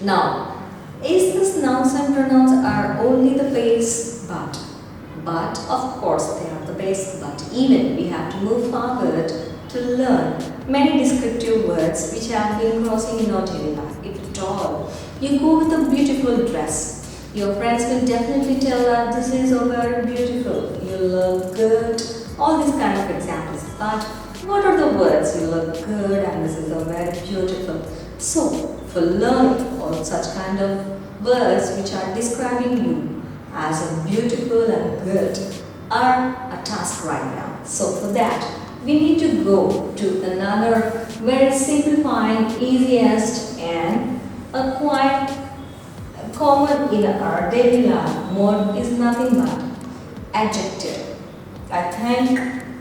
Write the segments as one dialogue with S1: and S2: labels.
S1: Now, is this nouns and pronouns are only the base but. But of course they are the base, but even we have to move forward to learn many descriptive words which have been crossing in our daily life. If at all you go with a beautiful dress, your friends will definitely tell that this is so very beautiful, you look good, all these kind of examples. But what are the words? You look good and this is so very beautiful. So for learning all such kind of words which are describing you as a beautiful and good are a task right now. So for that we need to go to another very simplifying, easiest and a quite common in our daily life mode is nothing but adjective. I think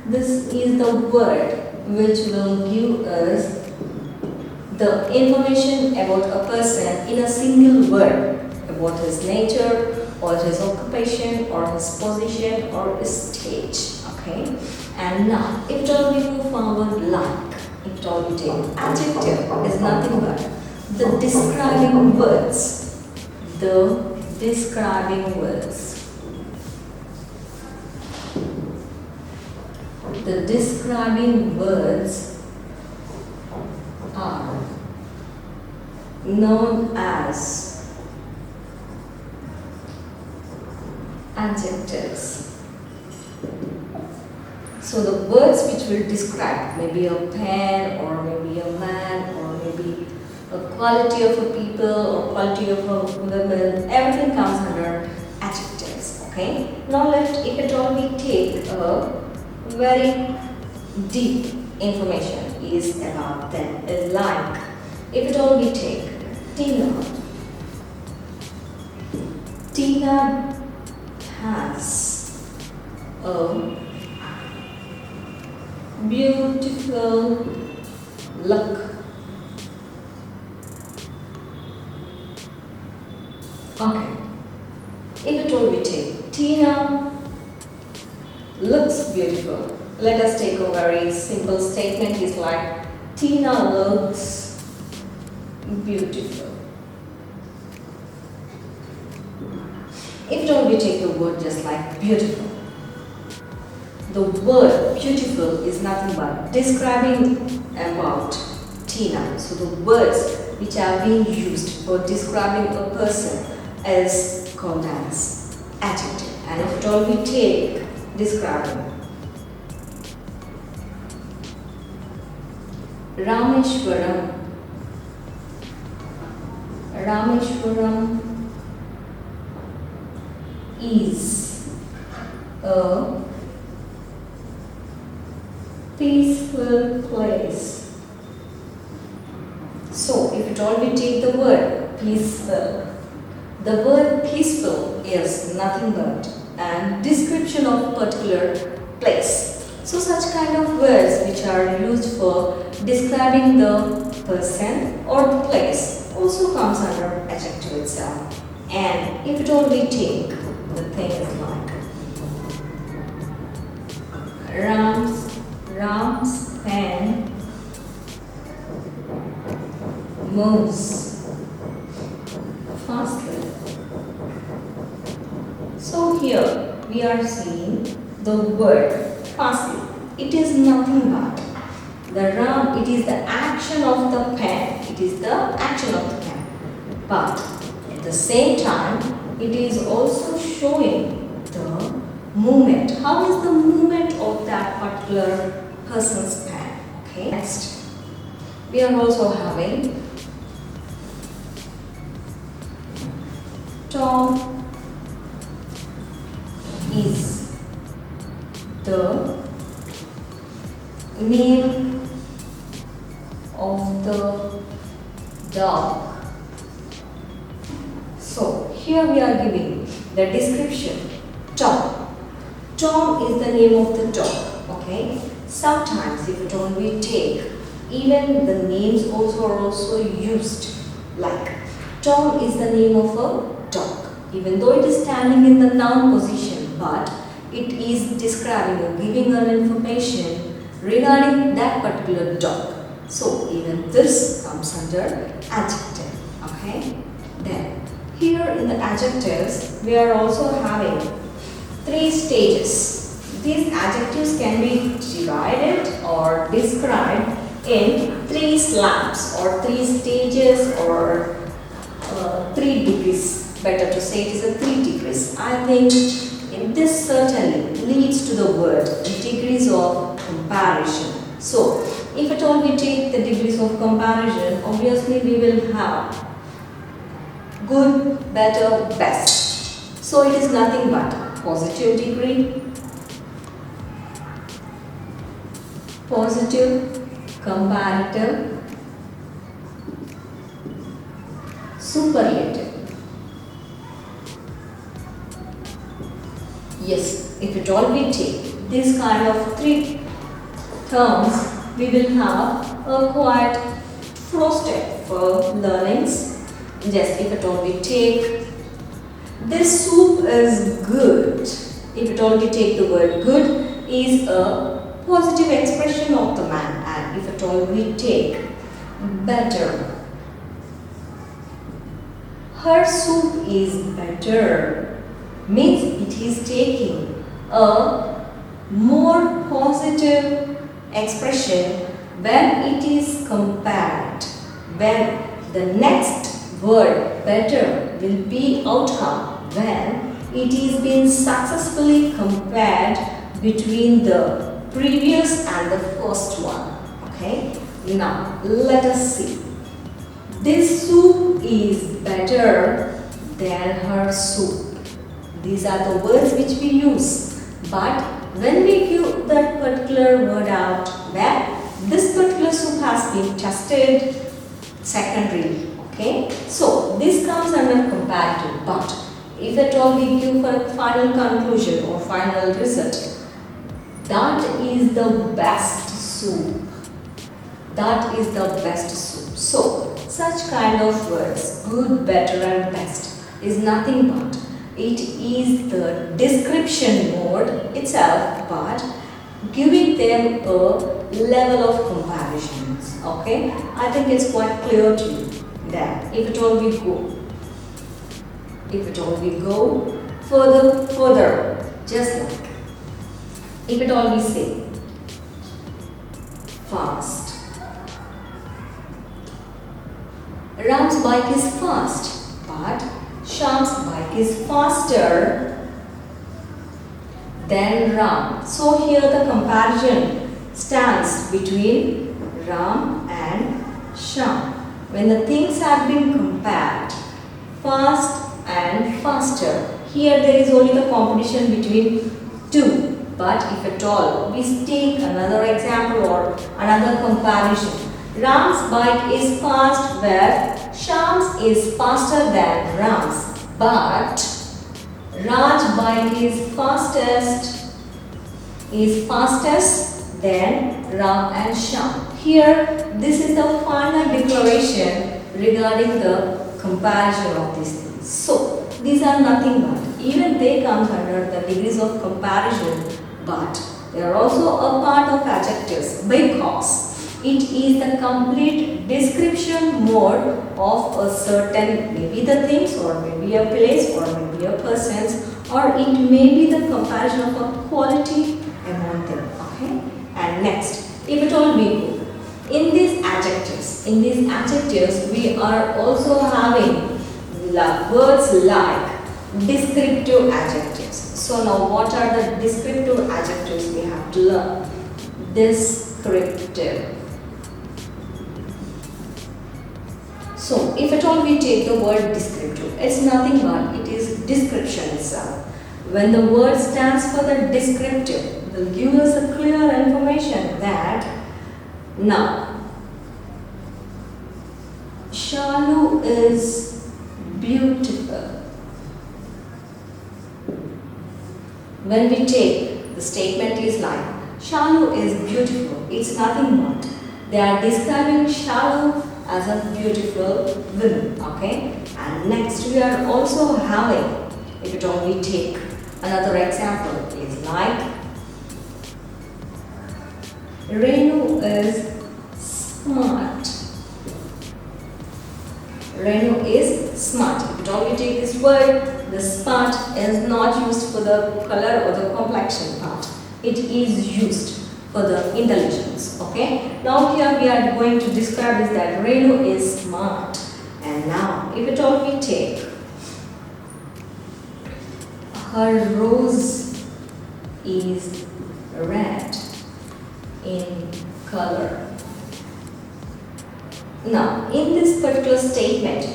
S1: this is the word which will give us the information about a person in a single word, about his nature or his occupation or his position or his stage. Okay, and now if at all we move forward, like if at all we take adjective is nothing but the describing words, the describing words, the describing words are known as adjectives. So the words which will describe maybe a pen or maybe a man or maybe a quality of a people or quality of a woman, everything comes under adjectives. Okay. Now if at all we take a very deep information is about them, is like if at all we take Tina. Tina has a beautiful look. Okay. If at all we take Tina looks beautiful. Let us take a very simple statement is like Tina looks beautiful. If at all we take the word just like beautiful. The word beautiful is nothing but describing about Tina. So the words which are being used for describing a person is called as adjective. And if at all we take describing Rameshwaram. Rameshwaram is a peaceful place. So if at all we take the word peaceful, the word peaceful is nothing but an description of a particular place. So such kind of words which are used for describing the person or the place also comes under adjective itself. And if at all we take the thing is like Ram's pen moves fastly. So here we are seeing the word fastly. It is nothing but the Ram, it is the action of the pen. It is the action of the pen. But at the same time, it is also showing the movement. How is the movement of that particular person's pen? Okay. Next, we are also having Tom is the name of the dog. So here we are giving the description Tom. Tom is the name of the dog. Okay. Sometimes if at all we take, even the names also are also used. Like Tom is the name of a dog. Even though it is standing in the noun position, but it is describing or giving an information regarding that particular dog. So even this comes under adjective. Okay. Then, here in the adjectives, we are also having 3 stages. These adjectives can be divided or described in 3 slabs or 3 stages or 3 degrees. Better to say it is a 3 degrees. I think this certainly leads to the word degrees of comparison. So, if at all we take the degrees of comparison, obviously we will have good, better, best. So, it is nothing but positive degree, positive, comparative, superlative. Yes, if at all we take this kind of 3 terms, we will have a quite flow step for learnings. Just if at all we take this soup is good. If at all we take the word good is a positive expression of the man, and if at all we take better, her soup is better, means it is taking a more positive expression when it is compared, when the next word better will be outcome when it is been successfully compared between the previous and the first one. Okay, now let us see. This soup is better than her soup. These are the words which we use, but when we give that particular word out where this particular soup has been tested, secondary. Okay, so this comes under comparative, but if at all we give a final conclusion or final result, that is the best soup. That is the best soup. So, such kind of words, good, better and best, is nothing but it is the description mode itself, but giving them a level of comparisons. Okay, I think it's quite clear to you that if at all we go further, just like if at all we say fast, Ram's bike is fast, but Shyam's bike is faster than Ram. So here the comparison stands between Ram and Shyam. When the things have been compared, fast and faster, here there is only the competition between 2. But if at all we take another example or another comparison, Ram's bike is fast where Shyam's is faster than Ram's, but Raj's bike is fastest than Ram and Shyam. Here, this is the final declaration regarding the comparison of these things. So, these are nothing but, even they come under the degrees of comparison, but they are also a part of adjectives because it is the complete description mode of a certain, maybe the things or maybe a place or maybe a persons, or it may be the comparison of a quality among them. Okay, and next, if at all we go in these adjectives we are also having words like descriptive adjectives. So now what are the descriptive adjectives we have to learn? Descriptive. So, if at all we take the word descriptive, it's nothing but it is description itself. When the word stands for the descriptive, it will give us a clear information that now Shalu is beautiful. When we take the statement is like Shalu is beautiful, it's nothing but they are describing Shalu as a beautiful woman. Okay, and next we are also having, if at all we take another example, is like Renu is smart. Renu is smart. If at all we take this word, the smart is not used for the color or the complexion part. It is used for the intelligence. Okay. Now here we are going to describe is that Renu is smart. And now if at all we take her rose is red in color. Now, in this particular statement,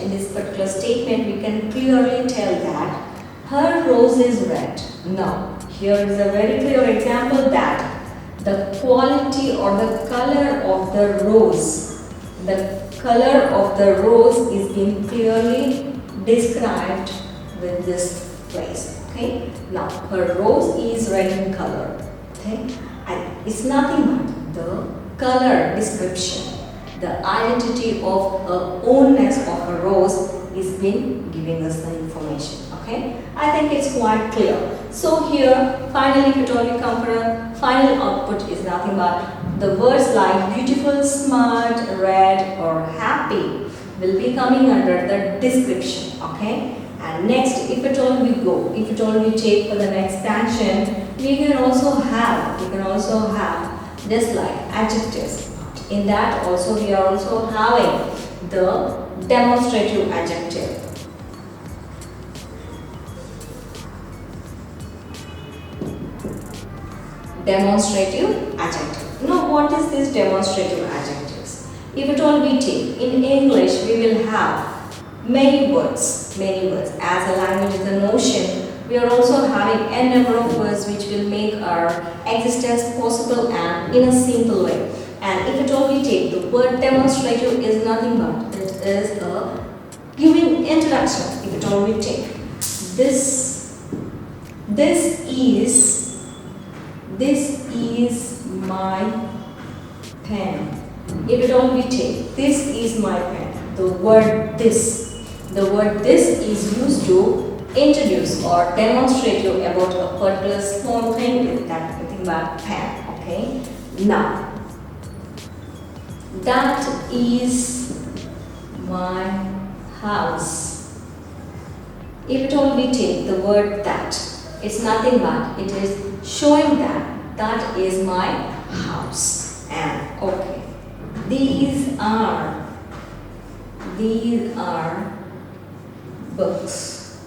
S1: we can clearly tell that her rose is red. Now, here is a very clear example that the quality or the color of the rose is being clearly described with this phrase. Okay. Now, her rose is red in color. Okay. And it's nothing but the color description. The identity of her ownness of a rose is been giving us the information. Okay, I think it's quite clear. So here, finally, if at all we come for a final output is nothing but the words like beautiful, smart, red, or happy will be coming under the description. Okay, and next, if at all we take for the next expansion, we can also have just like adjectives. In that also we are also having the demonstrative adjective. Demonstrative adjective. Now what is this demonstrative adjectives? If at all we take, in English we will have many words. As a language is an ocean, we are also having a number of words which will make our existence possible and in a simple way. And if at all we take, the word demonstrative is nothing but it is a giving introduction. If at all we take, this is my pen. If at all we take, this is my pen. The word this is used to introduce or demonstrate you about a particular small thing, that nothing but pen. Okay. Now, that is my house. If at all we take the word that, it's nothing but it is showing that is my house. And okay, these are books.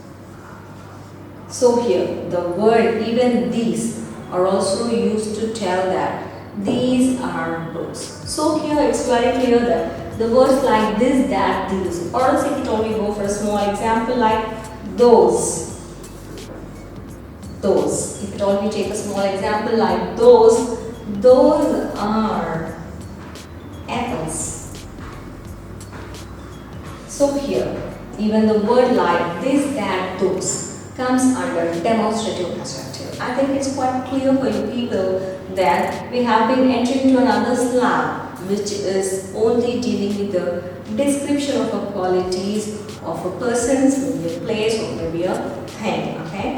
S1: So here the word even these are also used to tell that these are books. So here it's very clear that the words like this, that, these, or else if it only go for a small example like those. If it all we take a small example like those are apples. So here even the word like this, that, those comes under demonstrative adjective. I think it's quite clear for you people that we have been entering into another slab which is only dealing with the description of the qualities of a person, maybe a place or maybe a thing. Okay.